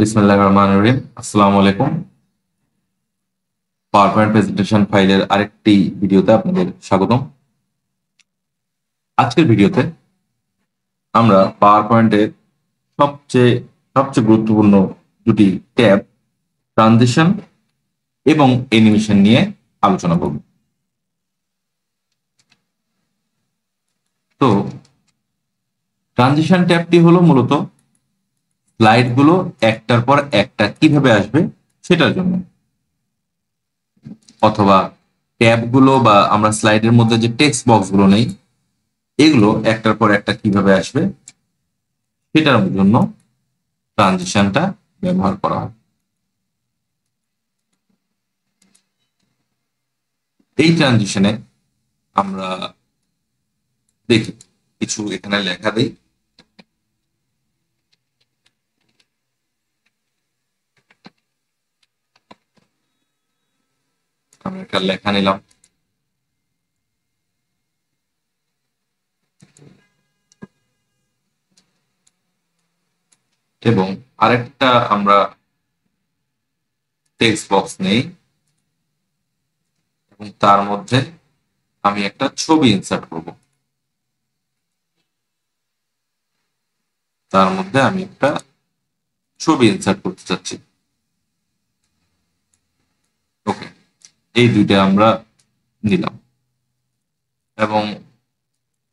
বিসমিল্লাহির রহমানির রহিম। আসসালামু আলাইকুম। পাওয়ার পয়েন্ট প্রেজেন্টেশন ফাইলের আরেকটি ভিডিওতে আপনাদের স্বাগতম। আজকের ভিডিওতে আমরা পাওয়ার পয়েন্টের সবচেয়ে সবচেয়ে গুরুত্বপূর্ণ দুটি ট্যাব, ট্রানজিশন এবং অ্যানিমেশন নিয়ে আলোচনা করব। তো ট্রানজিশন ট্যাবটি হলো মূলত স্লাইডগুলো একটার পর একটা কিভাবে আসবে সেটার জন্য, অথবা ট্যাবগুলো বা আমরা স্লাইডের মধ্যে যে টেক্সট বক্সগুলো নেই এগুলো একটার পর একটা কিভাবে আসবে সেটার জন্য ট্রানজিশনটা ব্যবহার করা হয়। এই ট্রানজিশনে আমরা দেখি কিছু এখানে লেখা দেই। আমরা একটা লেখা নিলাম, এবং আরেকটা আমরা টেক্সট বক্স নেই এবং তার মধ্যে আমি একটা ছবি ইনসার্ট করব। তার মধ্যে আমি একটা ছবি ইনসার্ট করতে চাচ্ছি। ওকে, এই দুইটা আমরা নিলাম এবং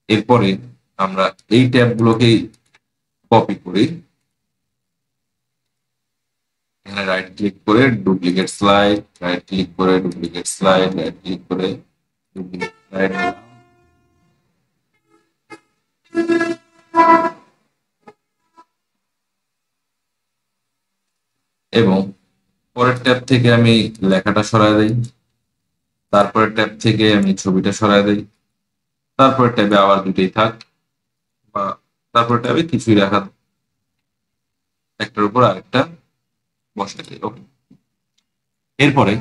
এরপরে আমরা এই ট্যাবগুলোকেই কপি করি। এখানে রাইট ক্লিক করে ডুপ্লিকেট স্লাইড, রাইট ক্লিক করে ডুপ্লিকেট স্লাইড, রাইট ক্লিক করে ডুপ্লিকেট স্লাইড এবং পরের ট্যাব থেকে আমি লেখাটা সরায় দেই, তারপরের ট্যাব থেকে আমি ছবিটা সরায় দেই, তারপরে ট্যাবে আবার দুটোই থাক, বা তারপরে ট্যাবে কিছুই রাখা, একটার উপর আরেকটা বসাই দিই। ওকে, এরপরে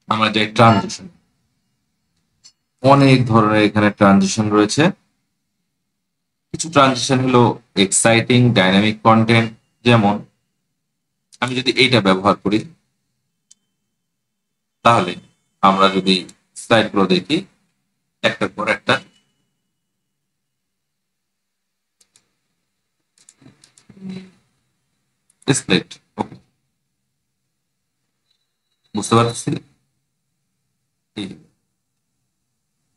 আমরা যাই ট্রানজিশন। অনেক ধরনের এখানে ট্রানজিশন রয়েছে। কিছু ট্রানজিশন হলো এক্সাইটিং ডাইনামিক কন্টেন্ট, যেমন আমি যদি এইটা ব্যবহার করি তাহলে আমরা যদি স্লাইডগুলো দেখি একটার পর একটা স্প্লিট। ওকে, বুঝতে পারছি।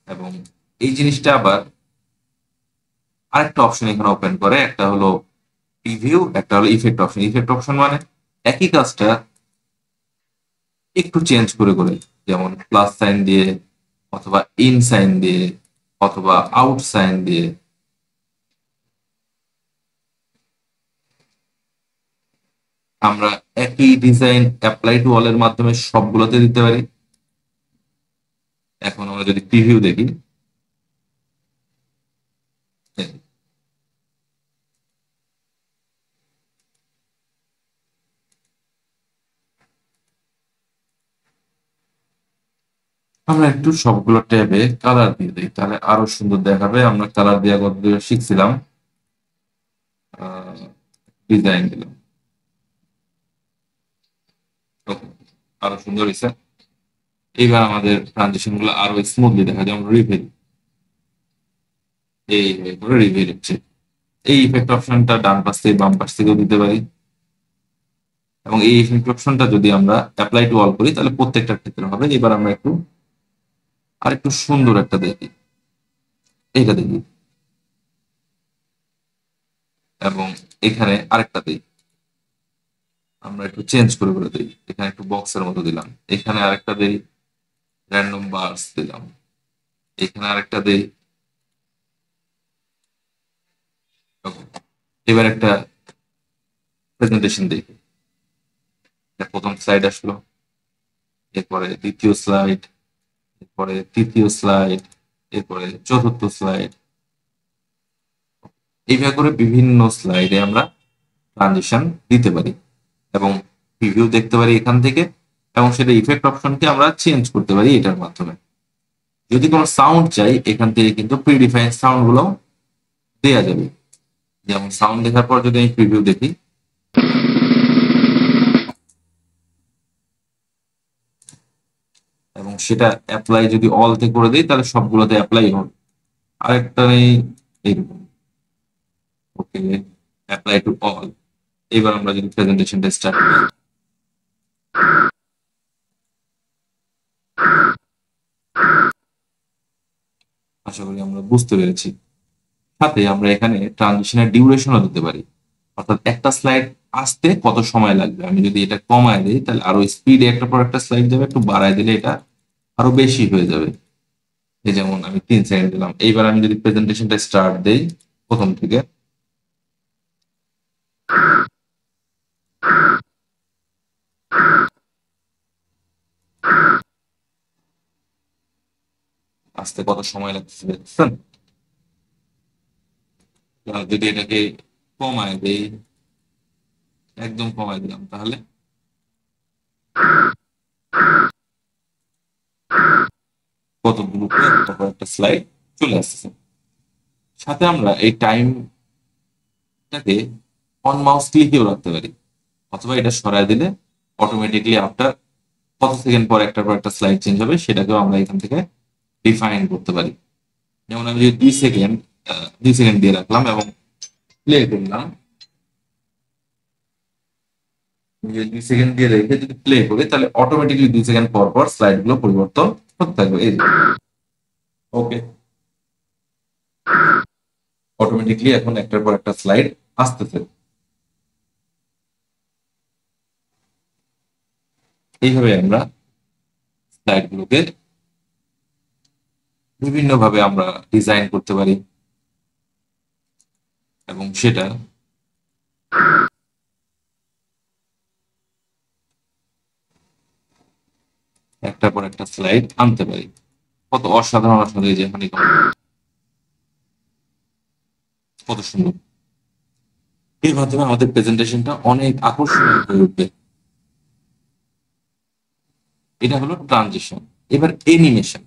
এবং এই জিনিসটা আবার আরেকটা অপশন এখানে ওপেন করে, একটা হলো প্রিভিউ, একটা হলো ইফেক্ট অপশন। ইফেক্ট অপশন মানে একই কাজটা একটু চেঞ্জ করে করে, যেমন প্লাস সাইন দিয়ে, অথবা ইন সাইন দিয়ে, অথবা আউট সাইন দিয়ে। আমরা একই ডিজাইন অ্যাপ্লাই টু অল এর মাধ্যমে সবগুলোতে দিতে পারি। এখন আমরা যদি প্রিভিউ দেখি, আমরা একটু সবগুলো ট্যাবে কালার দিয়ে দিই, তাহলে আরো সুন্দর দেখাবে। আমরা কালার দেওয়া কত শিখছিলাম, ডিজাইন দিলাম। আরো সুন্দর হয়েছে। এইবার আমাদের ট্রানজিশন গুলো আরো স্মুথলি দেখা যায়। আমরা রিভিল, এই রিভিল হচ্ছে। এই ইফেক্ট অপশনটা ডান পাশ থেকে বাম পাশ থেকেও দিতে পারি, এবং এই ইফেক্ট অপশনটা যদি আমরা অ্যাপ্লাই টু অল করি তাহলে প্রত্যেকটার ক্ষেত্রে হবে। এবার আমরা একটু আরেকটু সুন্দর একটা দেখি, এইটা দেখি, এবং এখানে আরেকটা দিই। আমরা একটু চেঞ্জ করে করে দিই, এখানে একটু বক্সের মতো দিলাম, এখানে আরেকটা দিই, র্যান্ডম বার্স দিলাম, এখানে আরেকটা দিই। এবার একটা প্রেজেন্টেশন দেখি। প্রথম স্লাইড আসলো, এরপরে দ্বিতীয় স্লাইড, এরপরে তৃতীয় স্লাইড, এরপরে চতুর্থ স্লাইড। এইভাবে করে বিভিন্ন স্লাইডে আমরা ট্রানজিশন দিতে পারি এবং প্রিভিউ দেখতে পারি এখান থেকে, এবং সেটা ইফেক্ট অপশনকে আমরা চেঞ্জ করতে পারি এটার মাধ্যমে। যদি কোনো সাউন্ড চাই এখান থেকে কিন্তু প্রিডিফাইন সাউন্ড গুলো দেওয়া যাবে। যেমন সাউন্ড দেখার পর যদি আমি প্রিভিউ দেখি, সেটা অ্যাপ্লাই যদি অলতে করে দিই তাহলে সবগুলোতে অ্যাপ্লাই হবে। আরেকটা নেই এইরকম, ওকে, অ্যাপ্লাই টু অল। এবার আমরা যদি প্রেজেন্টেশনটা স্টার্ট করি, আশা করি আমরা বুঝতে পেরেছি। সাথে আমরা এখানে ট্রানজিশনের ডিউরেশনও দিতে পারি, অর্থাৎ একটা স্লাইড আসতে কত সময় লাগবে। আমি যদি এটা কমায় দিই তাহলে আরো স্পিডে একটা পর একটা স্লাইড যাবে, একটু বাড়ায় দিলে এটা আরো বেশি হয়ে যাবে। এই যেমন আমি 3 সেকেন্ড দিলাম। এইবার আমি যদি প্রেজেন্টেশনটা স্টার্ট দেই প্রথম থেকে, আসতে কত সময় লাগতেছে দেখছেন? যদি এটাকে কমায় দেই, একদম কমায় দিলাম, তাহলে কত দ্রুত একটা স্লাইড চলে আসছে। সাথে আমরা এই টাইমটাকে অন মাউস ক্লিকেও রাখতে পারি, অথবা এটা সরায় দিলে অটোমেটিকলি আফটার কত সেকেন্ড পর একটার পর একটা স্লাইড চেঞ্জ হবে সেটাকেও আমরা এখান থেকে ডিফাইন করতে পারি। যেমন আমি যদি 2 সেকেন্ড দিয়ে রাখলাম এবং প্লে করলাম, যদি 2 সেকেন্ড দিয়ে রেখে যদি প্লে করি তাহলে অটোমেটিকলি 2 সেকেন্ড পর পর স্লাইড গুলো পরিবর্তন হতে থাকবে। এই ওকে, অটোমেটিকলি এখন একটার পর একটা স্লাইড আসতেছে। এইভাবে আমরা স্লাইড গুলোকে বিভিন্ন ভাবে আমরা ডিজাইন করতে পারি এবং সেটা একটার পর একটা স্লাইড আনতে পারি। কত অসাধারণ আসলে, যে এখানে কত সুন্দর। এর মাধ্যমে আমাদের প্রেজেন্টেশনটা অনেক আকর্ষণীয় হয়ে উঠবে। এটা হলো ট্রানজিশন। এবার এনিমেশন,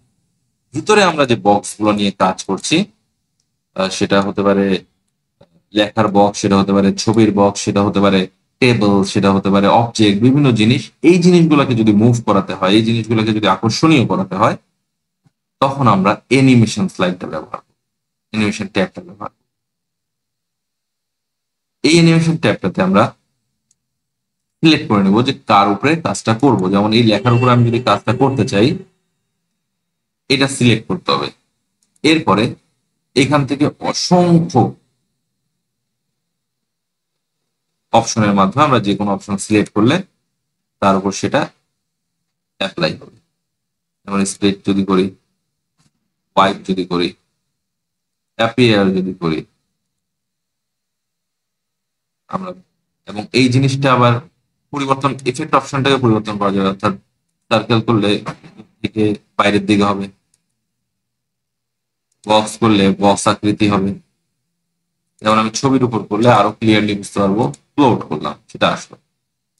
ভিতরে আমরা যে বক্স গুলো নিয়ে কাজ করছি, সেটা হতে পারে লেখার বক্স, সেটা হতে পারে ছবির বক্স, সেটা হতে পারে টেবল, সেটা হতে পারে অবজেক্ট, বিভিন্ন জিনিস। এই জিনিসগুলোকে যদি মুভ করাতে হয়, এই জিনিসগুলোকে যদি আকর্ষণীয় করাতে হয়, তখন আমরা এনিমেশন স্লাইডটা ব্যবহার করব, এনিমেশন ট্যাবটা ব্যবহার করব। এই এনিমেশন ট্যাবটাতে আমরা সিলেক্ট করে নেব যে কার উপরে কাজটা করব। যেমন এই লেখার উপরে আমি যদি কাজটা করতে চাই, এটা সিলেক্ট করতে হবে। এরপরে এখান থেকে অসংখ্য অপশনের মাধ্যমে আমরা যে কোনো অপশন সিলেক্ট করলে তার উপর সেটা অ্যাপ্লাই হবে। যেমন স্প্লিট যদি করি, ওয়াইপ যদি করি, অ্যাপিয়ার যদি করি আমরা, এবং এই জিনিসটা আবার পরিবর্তন, ইফেক্ট অপশনটাকে পরিবর্তন করা যাবে, অর্থাৎ সার্কেল করলে থেকে বাইরের দিকে হবে, বক্স করলে বক্স আকৃতি হবে। যেমন আমি ছবির উপর করলে আরো ক্লিয়ারলি বুঝতে পারবো, ফ্লোট করলাম সেটা আসলো।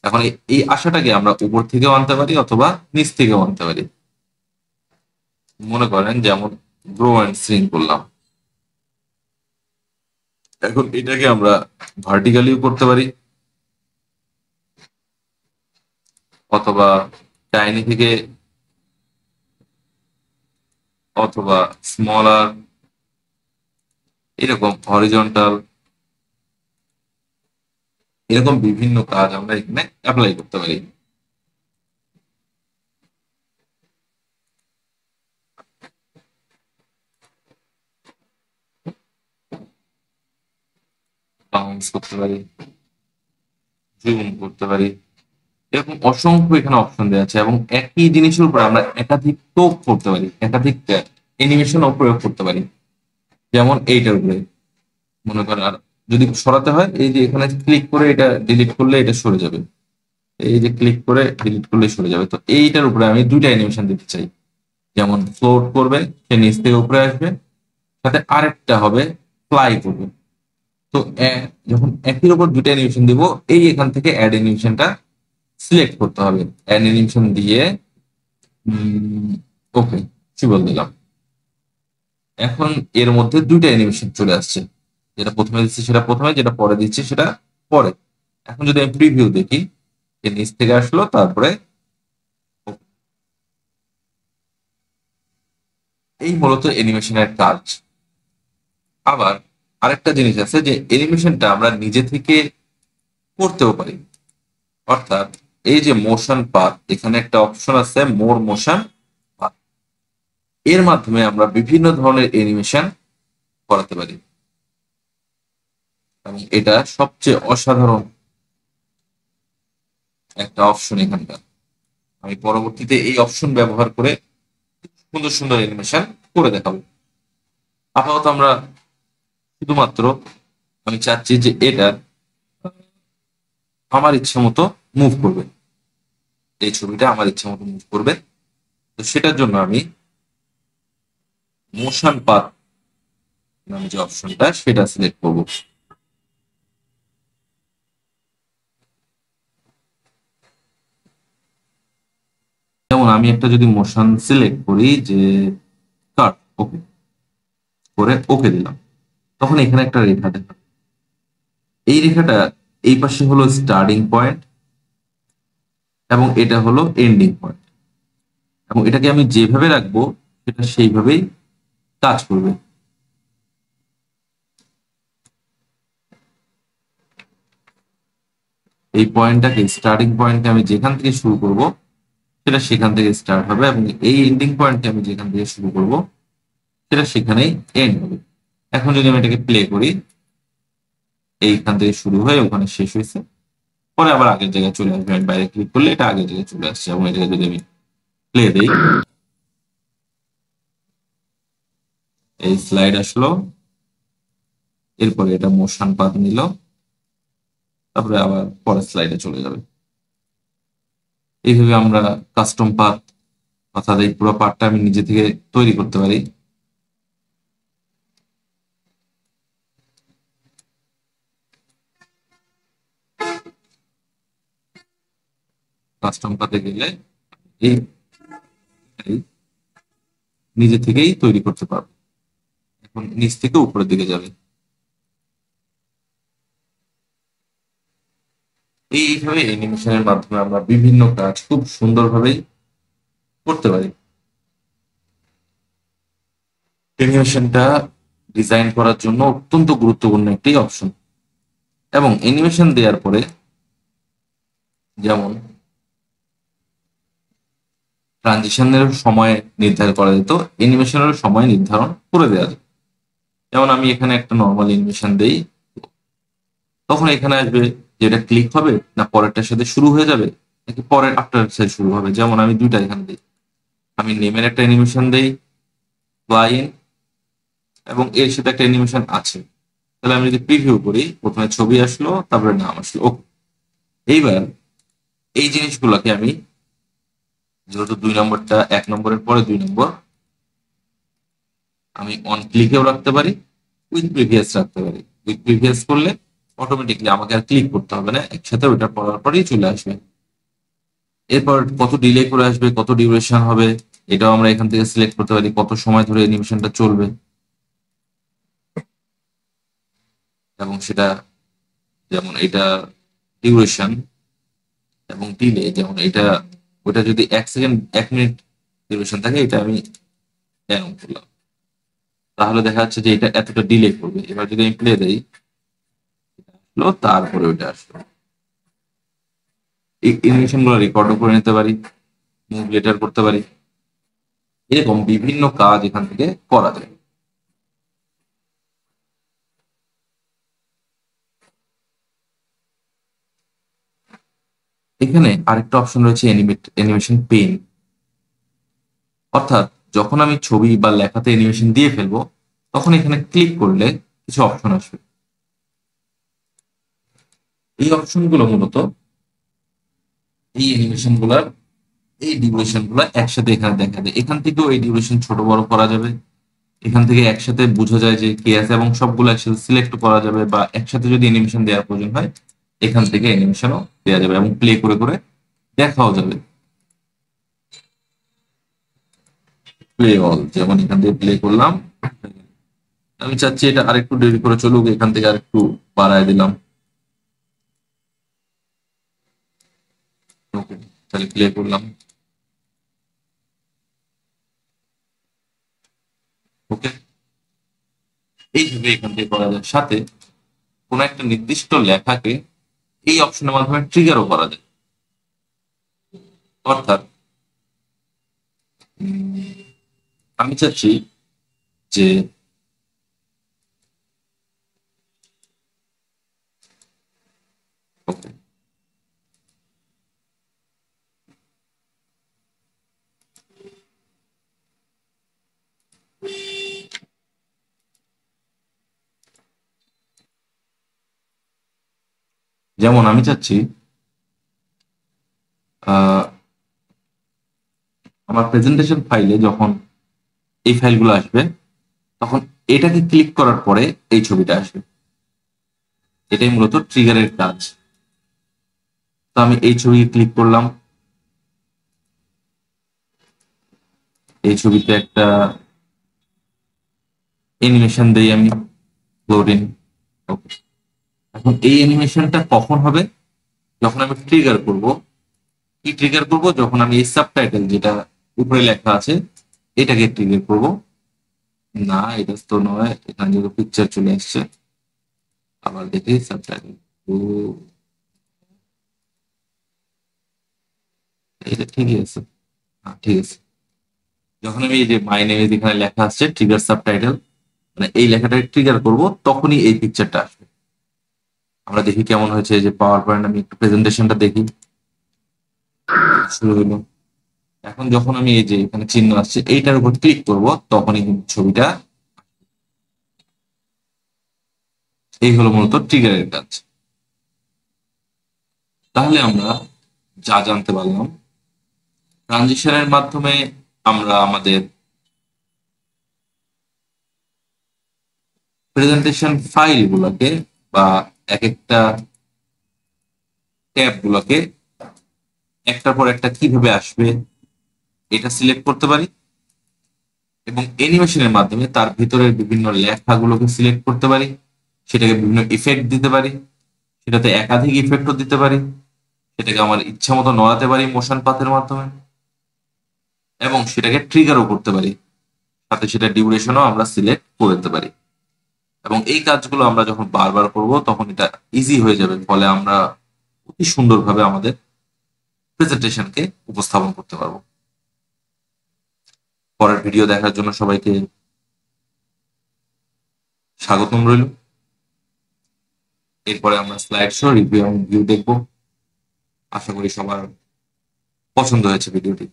এখন এই আশাটাকে আমরা উপর থেকেও আনতে পারি অথবা নিচ থেকেও আনতে পারি। মনে করেন যেমন গ্রো অ্যান্ড শ্রিঙ্ক করলাম, এখন এটাকে আমরা ভার্টিক্যালিও করতে পারি অথবা টাইনি থেকে, অথবা স্মলার, এরকম হরিজন্টাল, এরকম বিভিন্ন কাজ আমরা এখানে অ্যাপ্লাই করতে পারি। বাউন্স করতে পারি, জুম করতে পারি, এরকম অসংখ্য এখানে অপশন দেওয়া আছে। এবং একই জিনিসের উপর আমরা একাধিক টোপ করতে পারি, একাধিক অ্যানিমেশন প্রয়োগ করতে পারি। যেমন এইটার উপরে মনে করেন, আর যদি সরাতে হয় এই যে এখানে ক্লিক করে এটা ডিলিট করলে এটা সরে যাবে, এই যে ক্লিক করে ডিলিট করলে সরে যাবে। তো এইটার উপরে আমি দুইটা অ্যানিমেশন দিতে চাই, যেমন ফ্লোট করবে, সে নিচ থেকে উপরে আসবে, সাথে আরেকটা হবে ফ্লাই করবে। তো যখন একই উপর দুইটা অ্যানিমেশন দিব, এই এখান থেকে অ্যাড অ্যানিমেশনটা সিলেক্ট করতে হবে। অ্যাড অ্যানিমেশন দিয়ে ওকে কি বল দিলাম। এখন এর মধ্যে দুইটা অ্যানিমেশন চলে আসছে, যেটা প্রথমে দিচ্ছি সেটা প্রথমে, যেটা পরে দিচ্ছি সেটা পরে। এখন যদি আমি প্রিভিউ দেখি, এর নিচ থেকে আসলো, তারপরে এই মূলত অ্যানিমেশনের কাজ। আবার আরেকটা জিনিস আছে যে অ্যানিমেশনটা আমরা নিজে থেকে করতেও পারি। অর্থাৎ এই যে মোশন পাথ, এখানে একটা অপশন আছে মোর মোশন পাথ, এর মাধ্যমে আমরা বিভিন্ন ধরনের অ্যানিমেশন করাতে পারি এবং এটা সবচেয়ে অসাধারণ একটা অপশন এখানকার। আমি পরবর্তীতে এই অপশন ব্যবহার করে সুন্দর সুন্দর অ্যানিমেশন করে দেখাবো। আপাতত আমরা শুধুমাত্র আমি চাচ্ছি যে এটা আমার ইচ্ছে মতো মুভ করবে, এই ছবিটা আমার ইচ্ছে মতো মুভ করবে। তো সেটার জন্য আমি মোশন পাথ নামে যে অপশনটা সেটা সিলেক্ট করব। যেমন আমি একটা যদি মোশন সিলেক্ট করি যে কাট, ওকে করে ওকে দিলাম, তখন এখানে একটা রেখা দেখা, এই রেখাটা এই পাশে হলো স্টার্টিং পয়েন্ট এবং এটা হলো এন্ডিং পয়েন্ট, এবং এটাকে আমি যেভাবে রাখবো সেটা সেইভাবেই কাজ করবে। এই পয়েন্টটাকে স্টার্টিং পয়েন্টকে আমি যেখান থেকে শুরু করব সেটা সেখান থেকে স্টার্ট হবে, এবং এই এন্ডিং পয়েন্টকে আমি যেখান থেকে শুরু করব সেটা সেখানেই এন্ড হবে। এখন যদি আমি এটাকে প্লে করি, এইখান থেকে শুরু হয়ে ওখানে শেষ হয়েছে, পরে আবার আগের জায়গায় চলে আসবে। আমি বাইরে ক্লিক করলে এটা আগের জায়গায় চলে আসছে, এবং এটাকে যদি আমি প্লে দিই, এই স্লাইড আসলো, এরপরে এটা মোশন পাথ নিল, তারপরে আবার পরের স্লাইডে চলে যাবে। এইভাবে আমরা কাস্টম পাথ, অর্থাৎ এই পুরো পার্টটা আমি নিজে থেকে তৈরি করতে পারি। কাস্টম পাথে গেলে এই নিজে থেকেই তৈরি করতে পারবো। এখন নিচ থেকে উপরের দিকে যাবে। এইভাবে অ্যানিমেশনের মাধ্যমে আমরা বিভিন্ন কাজ খুব সুন্দরভাবেই করতে পারি। অ্যানিমেশনটা ডিজাইন করার জন্য অত্যন্ত গুরুত্বপূর্ণ একটি অপশন। এবং অ্যানিমেশন দেওয়ার পরে যেমন ট্রানজিশনের সময় নির্ধারণ করা যেত, অ্যানিমেশনের সময় নির্ধারণ করে দেওয়া যায়। যেমন আমি এখানে একটা নর্মাল অ্যানিমেশন দেই, তখন এখানে আসবে যে এটা ক্লিক হবে না পরেরটার সাথে শুরু হয়ে যাবে নাকি পরের আফটার সাথে শুরু হবে। যেমন আমি দুইটা এখানে দিই, আমি নেমের একটা অ্যানিমেশন দেই ফ্লাইন, এবং এর সাথে একটা অ্যানিমেশন আছে। তাহলে আমি যদি প্রিভিউ করি, প্রথমে ছবি আসলো, তারপরে নাম আসলো, ওকে। এইবার এই জিনিসগুলোকে আমি, যেহেতু 2 নম্বরটা 1 নম্বরের পরে 2 নম্বর, আমি অন ক্লিকেও রাখতে পারি, উইথ প্রিভিয়াস রাখতে পারি। উইথ প্রিভিয়াস করলে অটোমেটিকলি আমাকে আর ক্লিক করতে হবে না, একসাথে ওইটা পড়ার পরেই চলে আসবে। এরপর কত ডিলে করে আসবে, কত ডিউরেশন হবে, এটাও আমরা এখান থেকে সিলেক্ট করতে পারি, কত সময় ধরে অ্যানিমেশনটা চলবে। এবং সেটা যেমন এটা ডিউরেশন এবং ডিলে, যেমন এটা ওটা যদি 1 সেকেন্ড 1 মিনিট ডিউরেশন থাকে, এটা আমি এরকম করলাম, তাহলে দেখা যাচ্ছে যে এটা এতটা ডিলে করবে। এবার যদি আমি প্লে দেই, তারপরে ওইটা আসলো। এই অ্যানিমেশন গুলো রেকর্ডও করে নিতে পারি, মুভ লেটার করতে পারি, এরকম বিভিন্ন কাজ এখান থেকে করা যায়। এখানে আরেকটা অপশন রয়েছে অ্যানিমেশন পেন, অর্থাৎ যখন আমি ছবি বা লেখাতে অ্যানিমেশন দিয়ে ফেলবো, তখন এখানে ক্লিক করলে কিছু অপশন আসবে। এই অপশন গুলো মূলত এই অ্যানিমেশন গুলার এই ডিউরেশন গুলা একসাথে এখানে দেখা যায়। এখান থেকেও এই ডিউরেশন ছোট বড় করা যাবে, এখান থেকে একসাথে বোঝা যায় যে কে আছে, এবং সবগুলো একসাথে সিলেক্ট করা যাবে, বা একসাথে যদি অ্যানিমেশন দেওয়ার প্রয়োজন হয় এখান থেকে অ্যানিমেশনও দেওয়া যাবে এবং প্লে করে করে দেখাও যাবে। প্লে অল, যেমন এখান থেকে প্লে করলাম, আমি চাচ্ছি এটা আরেকটু দেরি করে চলুক, এখান থেকে আরেকটু বাড়ায় দিলাম, ওকে, তাহলে প্লে করলাম। হিসেবে এখান থেকে করা যায়, সাথে কোনো একটা নির্দিষ্ট লেখাকে এই অপশনের মাধ্যমে ট্রিগারও করা যায়। অর্থাৎ আমি চাচ্ছি যে okay, যেমন আমি চাচ্ছি আমার প্রেজেন্টেশন ফাইলে যখন এই ফাইলগুলো আসবে তখন এটাকে ক্লিক করার পরে এই ছবিটা আসবে। এটাই মূলত ট্রিগারের কাজ। তো আমি এই ছবিকে ক্লিক করলাম, এই ছবিতে একটা অ্যানিমেশন দেই আমি, লোডিং। ওকে, এখন এই অ্যানিমেশনটা কখন হবে? যখন আমি ট্রিগার করব। কি ট্রিগার করব? যখন আমি এই সাবটাইটেল যেটা উপরে লেখা আছে এটাকে ট্রিগার করব। না, এটা তো নয়, এখানে যেহেতু পিকচার চলে আসছে। আবার দেখি সাবটাইটেল। ও, এটা ঠিকই আছে। হ্যাঁ, ঠিক আছে। যখন আমি এই যে মাই নেম এখানে লেখা আসছে ট্রিগার সাবটাইটেল, মানে এই লেখাটা ট্রিগার করব, তখনই এই পিকচারটা আসবে। আমরা দেখি কেমন হয়েছে। এই যে পাওয়ার পয়েন্ট, আমি একটু প্রেজেন্টেশনটা দেখি। শুরু হলো। এখন যখন আমি এই যে এখানে চিহ্ন আসছে এইটার উপর ক্লিক করব, তখনই কিন্তু ছবিটা। এই হলো মূলত ট্রিগারের কাজ। তাহলে আমরা যা জানতে পারলাম, ট্রানজিশনের মাধ্যমে আমরা আমাদের প্রেজেন্টেশন ফাইল গুলোকে বা এক একটা ট্যাব গুলোকে একটার পর একটা কিভাবে আসবে এটা সিলেক্ট করতে পারি, এবং অ্যানিমেশনের মাধ্যমে তার ভিতরের বিভিন্ন লেখাগুলোকে সিলেক্ট করতে পারি, সেটাকে বিভিন্ন ইফেক্ট দিতে পারি, সেটাতে একাধিক ইফেক্টও দিতে পারি, সেটাকে আমার ইচ্ছা মতো নড়াতে পারি মোশন পাথের মাধ্যমে, এবং সেটাকে ট্রিগারও করতে পারি, সাথে সেটা ডিউরেশনও আমরা সিলেক্ট করে দিতে পারি। এবং এই কাজগুলো আমরা যখন বারবার করব তখন এটা ইজি হয়ে যাবে, ফলে আমরা অতি সুন্দরভাবে আমাদের প্রেজেন্টেশনকে উপস্থাপন করতে পারবো। পরের ভিডিও দেখার জন্য সবাইকে স্বাগতম রইল। এরপরে আমরা স্লাইড শো, রিভিউ এবং ভিউ দেখবো। আশা করি সবার পছন্দ হয়েছে ভিডিওটি।